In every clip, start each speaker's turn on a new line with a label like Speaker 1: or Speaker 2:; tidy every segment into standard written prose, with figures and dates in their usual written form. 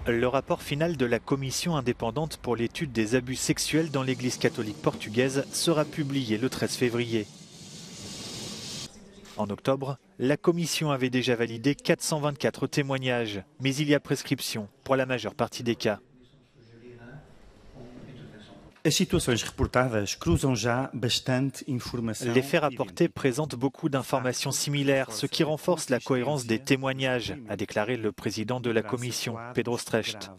Speaker 1: Le rapport final de la commission indépendante pour l'étude des abus sexuels dans l'Église catholique portugaise sera publié le 13 février. En octobre, la commission avait déjà validé 424 témoignages, mais il y a prescription pour la majeure partie des cas.
Speaker 2: Les
Speaker 1: faits rapportés présentent beaucoup d'informations similaires, ce qui renforce la cohérence des témoignages, a déclaré le président de la commission, Pedro Strecht.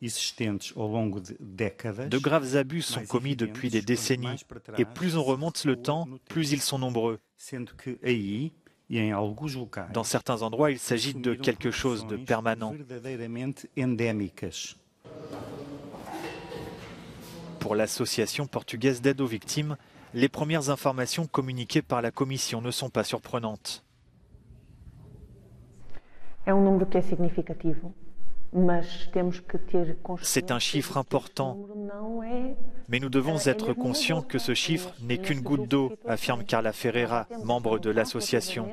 Speaker 1: De graves abus sont commis depuis des décennies, et plus on remonte le temps, plus ils sont nombreux. Dans certains endroits, il s'agit de quelque chose de permanent. Pour l'association portugaise d'aide aux victimes, les premières informations communiquées par la commission ne sont pas surprenantes. C'est un chiffre important, mais nous devons être conscients que ce chiffre n'est qu'une goutte d'eau, affirme Carla Ferreira, membre de l'association.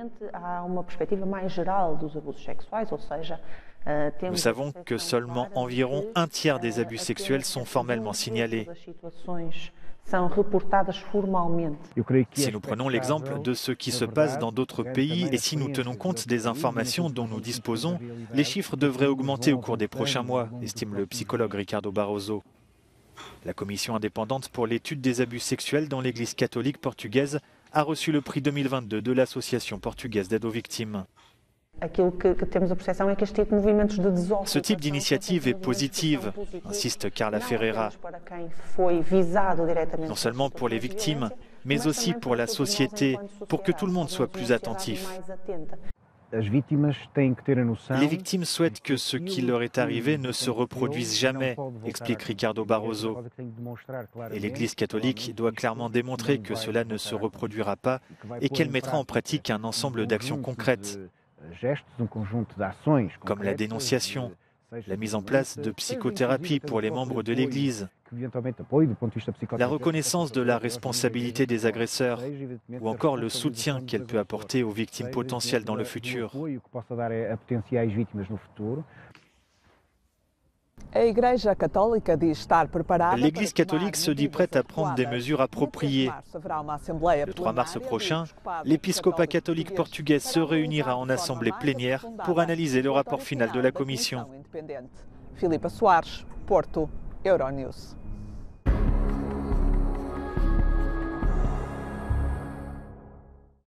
Speaker 1: Nous savons que seulement environ un tiers des abus sexuels sont formellement signalés. Si nous prenons l'exemple de ce qui se passe dans d'autres pays et si nous tenons compte des informations dont nous disposons, les chiffres devraient augmenter au cours des prochains mois, estime le psychologue Ricardo Barroso. La commission indépendante pour l'étude des abus sexuels dans l'Église catholique portugaise a reçu le prix 2022 de l'Association portugaise d'aide aux victimes. Ce type d'initiative est positive, insiste Carla Ferreira, non seulement pour les victimes, mais aussi pour la société, pour que tout le monde soit plus attentif. Les victimes souhaitent que ce qui leur est arrivé ne se reproduise jamais, explique Ricardo Barroso. Et l'Église catholique doit clairement démontrer que cela ne se reproduira pas et qu'elle mettra en pratique un ensemble d'actions concrètes, comme la dénonciation, la mise en place de psychothérapie pour les membres de l'Église, la reconnaissance de la responsabilité des agresseurs ou encore le soutien qu'elle peut apporter aux victimes potentielles dans le futur. L'Église catholique se dit prête à prendre des mesures appropriées. Le 3 mars prochain, l'épiscopat catholique portugais se réunira en assemblée plénière pour analyser le rapport final de la commission.
Speaker 3: Filipa Soares, Porto, Euronews.